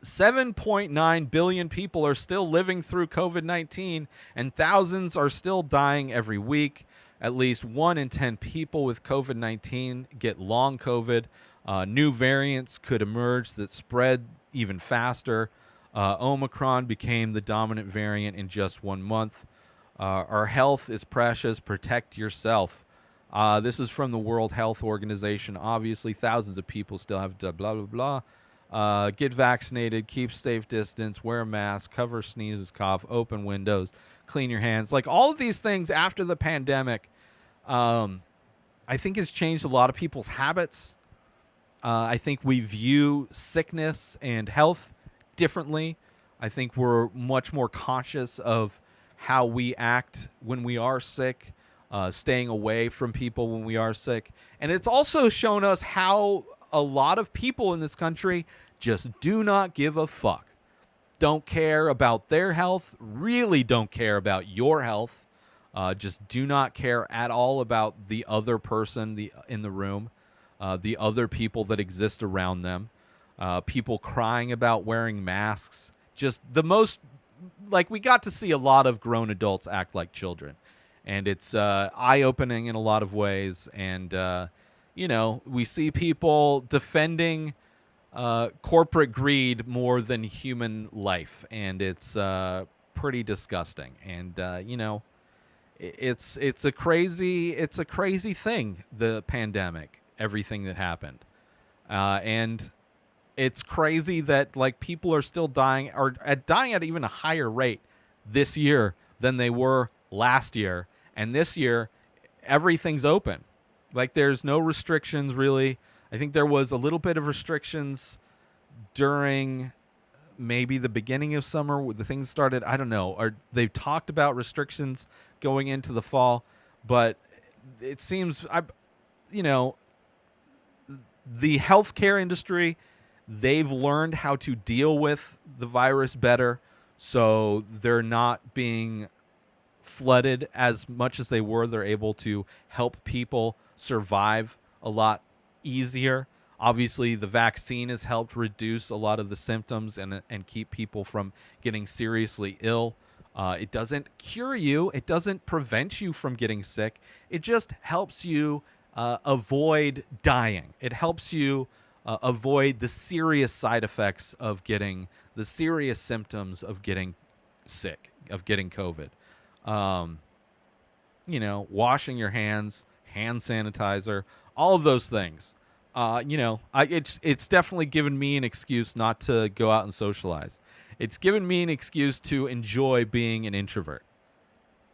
7.9 billion people are still living through COVID-19, and thousands are still dying every week. At least 1 in 10 people with COVID-19 get long COVID. New variants could emerge that spread even faster. Omicron became the dominant variant in just 1 month. Our health is precious. Protect yourself. This is from the World Health Organization. Obviously, thousands of people still have to blah, blah, blah. Get vaccinated, keep safe distance, wear a mask, cover sneezes, cough, open windows, clean your hands. Like all of these things after the pandemic, I think has changed a lot of people's habits. I think we view sickness and health differently. I think we're much more conscious of how we act when we are sick, staying away from people when we are sick. And it's also shown us how a lot of people in this country just do not give a fuck. Don't care about their health, really don't care about your health. Just do not care at all about the other person in the room, the other people that exist around them. People crying about wearing masks. Just the most, like, we got to see a lot of grown adults act like children. And it's eye-opening in a lot of ways. And, we see people defending corporate greed more than human life. And it's pretty disgusting. And, it's a crazy thing, the pandemic, everything that happened. And it's crazy that like people are still dying at even a higher rate this year than they were last year. And this year, everything's open. Like there's no restrictions really. I think there was a little bit of restrictions during maybe the beginning of summer when the things started. I don't know. Or they've talked about restrictions going into the fall, but it seems the healthcare industry, they've learned how to deal with the virus better, so they're not being flooded as much as they were. They're able to help people survive a lot easier. Obviously, the vaccine has helped reduce a lot of the symptoms and keep people from getting seriously ill. It doesn't cure you. It doesn't prevent you from getting sick. It just helps you avoid dying. It helps you avoid the serious side effects of getting the serious symptoms of getting sick, of getting COVID. Washing your hands, hand sanitizer, all of those things. It's definitely given me an excuse not to go out and socialize. It's given me an excuse to enjoy being an introvert,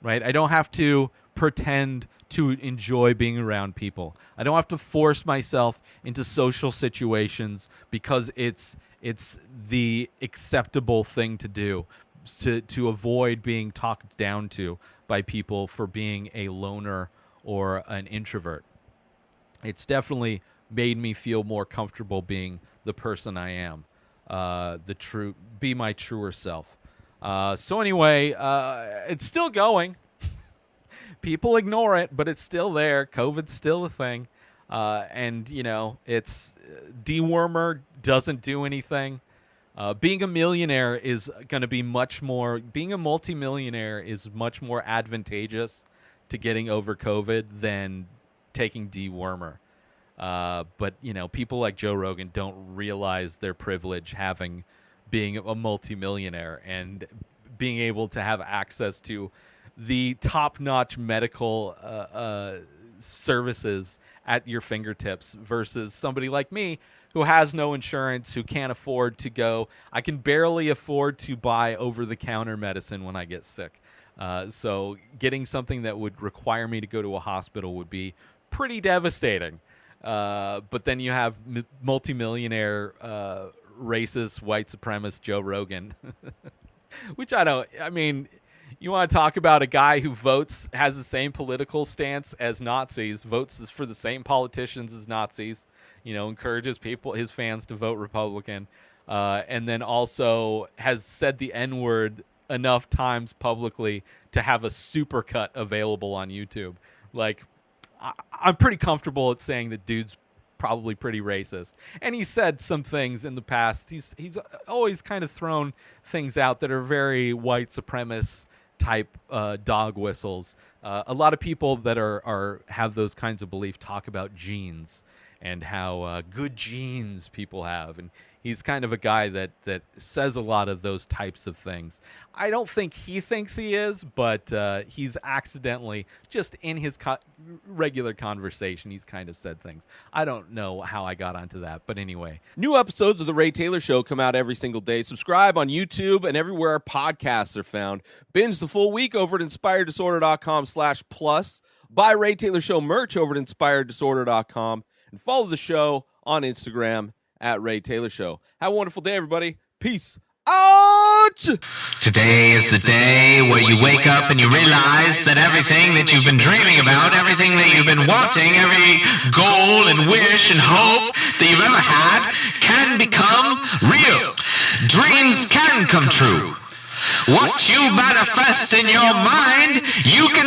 right? I don't have to pretend to enjoy being around people. I don't have to force myself into social situations because it's the acceptable thing to do, to avoid being talked down to by people for being a loner or an introvert. It's definitely made me feel more comfortable being the person I am, be my truer self. So anyway, it's still going. People ignore it, but it's still there. COVID's still a thing. It's dewormer doesn't do anything. Being a millionaire is going to be being a multimillionaire is much more advantageous to getting over COVID than taking dewormer. But people like Joe Rogan don't realize their privilege being a multimillionaire and being able to have access to the top-notch medical services at your fingertips versus somebody like me who has no insurance, who can't afford to go. I can barely afford to buy over-the-counter medicine when I get sick. So getting something that would require me to go to a hospital would be pretty devastating. But then you have multimillionaire, racist, white supremacist Joe Rogan, which you want to talk about a guy who has the same political stance as Nazis, votes for the same politicians as Nazis, encourages his fans to vote Republican, and then also has said the N-word enough times publicly to have a supercut available on YouTube. Like, I'm pretty comfortable at saying that dude's probably pretty racist. And he said some things in the past. He's always kind of thrown things out that are very white supremacist type dog whistles. A lot of people that are have those kinds of beliefs talk about genes and how good genes people have, and he's kind of a guy that says a lot of those types of things. I don't think he thinks he is, but he's accidentally, just in his regular conversation, he's kind of said things. I don't know how I got onto that, but anyway. New episodes of The Ray Taylor Show come out every single day. Subscribe on YouTube and everywhere our podcasts are found. Binge the full week over at inspireddisorder.com/plus. Buy Ray Taylor Show merch over at inspireddisorder.com. And follow the show on Instagram at Ray Taylor Show. Have a wonderful day, everybody. Peace out! Today is the day where you wake up and you realize that everything that you've been dreaming about, everything that you've been wanting, every goal and wish and hope that you've ever had can become real. Dreams can come true. What you manifest in your mind, you can